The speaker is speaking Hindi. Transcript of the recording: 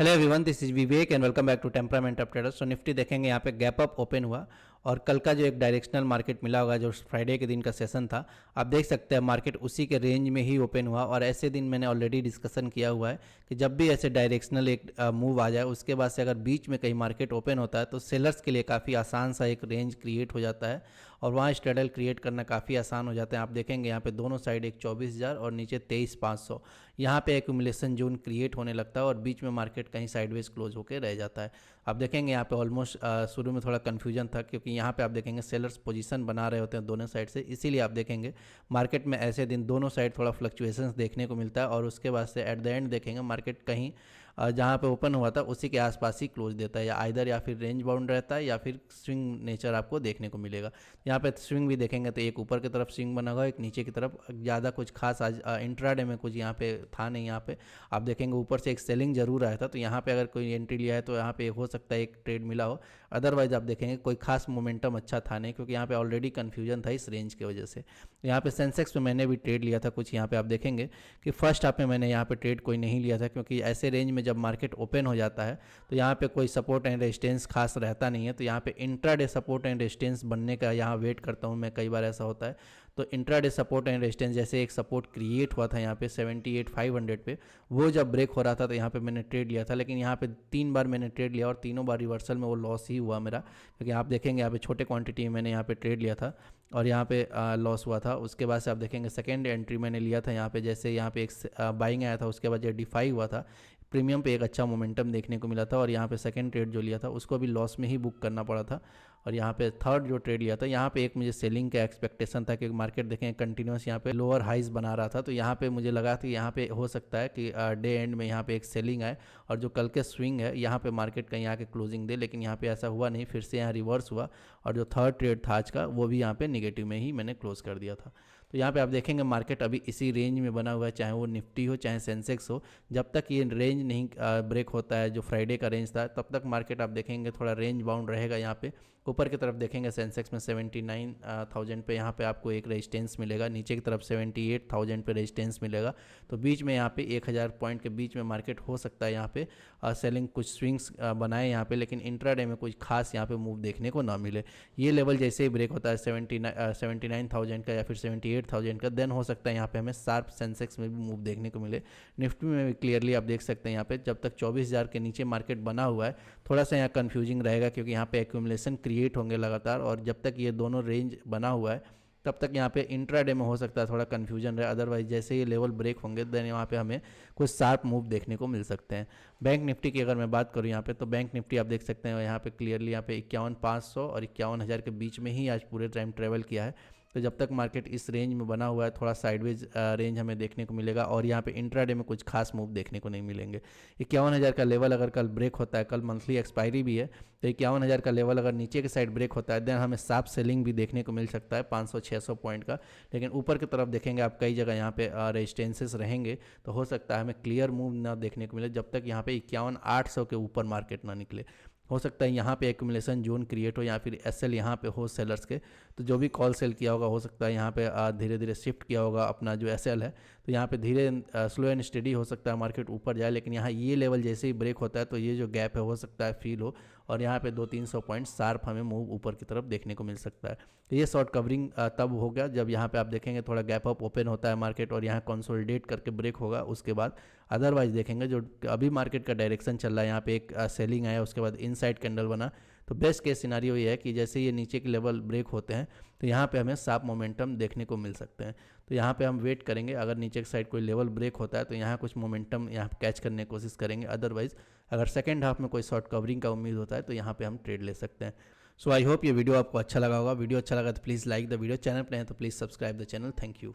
Hello everyone, this is Vivek and welcome back to temperament of traders. तो निफ्टी देखेंगे यहाँ पे गैप अप ओपन हुआ और कल का जो एक डायरेक्शनल मार्केट मिला होगा जो फ्राइडे के दिन का सेशन था, आप देख सकते हैं मार्केट उसी के रेंज में ही ओपन हुआ। और ऐसे दिन मैंने ऑलरेडी डिस्कशन किया हुआ है कि जब भी ऐसे डायरेक्शनल एक मूव आ जाए उसके बाद से अगर बीच में कहीं मार्केट ओपन होता है तो सेलर्स के लिए काफ़ी आसान सा एक रेंज क्रिएट हो जाता है और वहाँ स्ट्रेडल क्रिएट करना काफ़ी आसान हो जाता है। आप देखेंगे यहाँ पे दोनों साइड एक 24,000 और नीचे 23,500 यहाँ पे एक्यूमुलेशन जोन क्रिएट होने लगता है और बीच में मार्केट कहीं साइडवेज क्लोज होकर रह जाता है। आप देखेंगे यहाँ पे ऑलमोस्ट शुरू में थोड़ा कन्फ्यूजन था क्योंकि यहाँ पे आप देखेंगे सेलर्स पोजीशन बना रहे होते हैं दोनों साइड से, इसीलिए आप देखेंगे मार्केट में ऐसे दिन दोनों साइड थोड़ा फ्लक्चुएशंस देखने को मिलता है और उसके बाद से एट द एंड देखेंगे मार्केट कहीं जहाँ पे ओपन हुआ था उसी के आसपास ही क्लोज देता है, या आइदर या फिर रेंज बाउंड रहता है या फिर स्विंग नेचर आपको देखने को मिलेगा। यहाँ पे स्विंग भी देखेंगे तो एक ऊपर की तरफ स्विंग बना हुआ, एक नीचे की तरफ। ज़्यादा कुछ खास आज इंट्राडे में कुछ यहाँ पे था नहीं। यहाँ पे आप देखेंगे ऊपर से एक सेलिंग जरूर आया था, तो यहाँ पे अगर कोई एंट्री लिया है तो यहाँ पे हो सकता है एक ट्रेड मिला हो। अदरवाइज आप देखेंगे कोई खास मोमेंटम अच्छा था नहीं क्योंकि यहाँ पे ऑलरेडी कन्फ्यूजन था इस रेंज की वजह से। यहाँ पे सेंसेक्स में मैंने भी ट्रेड लिया था कुछ, यहाँ पे आप देखेंगे कि फर्स्ट हाफ में मैंने यहाँ पे ट्रेड कोई नहीं लिया था क्योंकि ऐसे रेंज में जब मार्केट ओपन हो जाता है तो यहाँ पे कोई सपोर्ट एंड रेजिस्टेंस खास रहता नहीं है। तो यहाँ पे इंट्राडे सपोर्ट एंड रेजिस्टेंस बनने का यहाँ वेट करता हूँ मैं, कई बार ऐसा होता है। तो इंट्राडे सपोर्ट एंड रेजिस्टेंस जैसे एक सपोर्ट क्रिएट हुआ था यहाँ पे 78,500 पे, वो जब ब्रेक हो रहा था तो यहाँ पे मैंने ट्रेड लिया था। लेकिन यहाँ पे 3 बार मैंने ट्रेड लिया और तीनों बार रिवर्सल में वो लॉस ही हुआ मेरा, क्योंकि आप देखेंगे यहाँ पे छोटे क्वांटिटी में मैंने यहाँ पे ट्रेड लिया था और यहाँ पे लॉस हुआ था। उसके बाद से आप देखेंगे सेकेंड एंट्री मैंने लिया था यहाँ पे, जैसे यहाँ पे एक बाइंग आया था उसके बाद जो डिफाई हुआ था प्रीमियम पे एक अच्छा मोमेंटम देखने को मिला था और यहाँ पे सेकंड ट्रेड जो लिया था उसको भी लॉस में ही बुक करना पड़ा था। और यहाँ पे थर्ड जो ट्रेड लिया था यहाँ पे एक मुझे सेलिंग का एक्सपेक्टेशन था क्योंकि मार्केट देखें कंटिन्यूस यहाँ पे लोअर हाइज बना रहा था, तो यहाँ पे मुझे लगा कि यहाँ पे हो सकता है कि डे एंड में यहाँ पे एक सेलिंग आए और जो कल के स्विंग है यहाँ पे मार्केट कहीं आके क्लोजिंग दे। लेकिन यहाँ पे ऐसा हुआ नहीं, फिर से यहाँ रिवर्स हुआ और जो थर्ड ट्रेड था आज का वो भी यहाँ पे निगेटिव में ही मैंने क्लोज कर दिया था। तो यहाँ पे आप देखेंगे मार्केट अभी इसी रेंज में बना हुआ है, चाहे वो निफ्टी हो चाहे सेंसेक्स हो। जब तक ये रेंज नहीं ब्रेक होता है जो फ्राइडे का रेंज था तब तक मार्केट आप देखेंगे थोड़ा रेंज बाउंड रहेगा। यहाँ पे ऊपर की तरफ देखेंगे सेंसेक्स में 79,000 पे यहाँ पे आपको एक रेजिस्टेंस मिलेगा, नीचे की तरफ 78,000 पे रेजिस्टेंस मिलेगा। तो बीच में यहाँ पे 1,000 पॉइंट के बीच में मार्केट हो सकता है यहाँ पे सेलिंग कुछ स्विंग्स बनाए यहाँ पे, लेकिन इंट्राडे में कुछ खास यहाँ पे मूव देखने को ना मिले। ये लेवल जैसे ही ब्रेक होता है 79,000 का या फिर 78,000 का, देन हो सकता है यहाँ पे हमें शार्प सेंसेक्स में भी मूव देखने को मिले। निफ्टी में भी क्लियरली आप देख सकते हैं यहाँ पे जब तक 24,000 के नीचे मार्केट बना हुआ है थोड़ा सा यहाँ कन्फ्यूजिंग रहेगा क्योंकि यहाँ पे एक्यूमुलेशन क्रिएट होंगे लगातार और जब तक ये दोनों रेंज बना हुआ है तब तक यहाँ पे इंट्राडे में हो सकता है थोड़ा कन्फ्यूजन रहे। अदरवाइज जैसे ये लेवल ब्रेक होंगे देन यहाँ पे हमें कुछ शार्प मूव देखने को मिल सकते हैं। बैंक निफ्टी की अगर मैं बात करूँ यहाँ पे तो बैंक निफ्टी आप देख सकते हैं यहाँ पे क्लियरली यहाँ पे 51,500 और 51,000 के बीच में ही आज पूरे टाइम ट्रेवल किया है। तो जब तक मार्केट इस रेंज में बना हुआ है थोड़ा साइडवेज रेंज हमें देखने को मिलेगा और यहाँ पे इंट्राडे में कुछ खास मूव देखने को नहीं मिलेंगे। 51,000 का लेवल अगर कल ब्रेक होता है, कल मंथली एक्सपायरी भी है, तो 51,000 का लेवल अगर नीचे के साइड ब्रेक होता है देन हमें शार्प सेलिंग भी देखने को मिल सकता है 500-600 पॉइंट का। लेकिन ऊपर की तरफ देखेंगे आप कई जगह यहाँ पे रेजिस्टेंसेस रहेंगे, तो हो सकता है हमें क्लियर मूव ना देखने को मिले जब तक यहाँ पे 51,800 के ऊपर मार्केट ना निकले। हो सकता है यहाँ पे एक्यूमुलेशन जोन क्रिएट हो या फिर एसएल यहाँ पे हो सेलर्स के, तो जो भी कॉल सेल किया होगा हो सकता है यहाँ पे धीरे धीरे शिफ्ट किया होगा अपना जो एसएल है, तो यहाँ पे धीरे स्लो एंड स्टेडी हो सकता है मार्केट ऊपर जाए। लेकिन यहाँ ये लेवल जैसे ही ब्रेक होता है तो ये जो गैप है हो सकता है फील हो और यहाँ पे 200-300 पॉइंट शार्प हमें मूव ऊपर की तरफ देखने को मिल सकता है। तो ये शॉर्ट कवरिंग तब होगा जब यहाँ पे आप देखेंगे थोड़ा गैप अप ओपन होता है मार्केट और यहाँ कंसोलिडेट करके ब्रेक होगा उसके बाद। अदरवाइज देखेंगे जो अभी मार्केट का डायरेक्शन चल रहा है यहाँ पे एक सेलिंग आया उसके बाद इनसाइड कैंडल बना, तो बेस्ट केस सिनारियो ये है कि जैसे ये नीचे के लेवल ब्रेक होते हैं तो यहाँ पे हमें शार्प मोमेंटम देखने को मिल सकते हैं। तो यहाँ पे हम वेट करेंगे, अगर नीचे की साइड कोई लेवल ब्रेक होता है तो यहाँ कुछ मोमेंटम यहाँ कैच करने की कोशिश करेंगे। अदरवाइज अगर सेकंड हाफ में कोई शॉर्ट कवरिंग का उम्मीद होता है तो यहाँ पे हम ट्रेड ले सकते हैं। सो आई होप ये वीडियो आपको अच्छा लगा होगा। वीडियो अच्छा लगा तो please like the video, channel पर हैं तो please subscribe the channel. Thank you.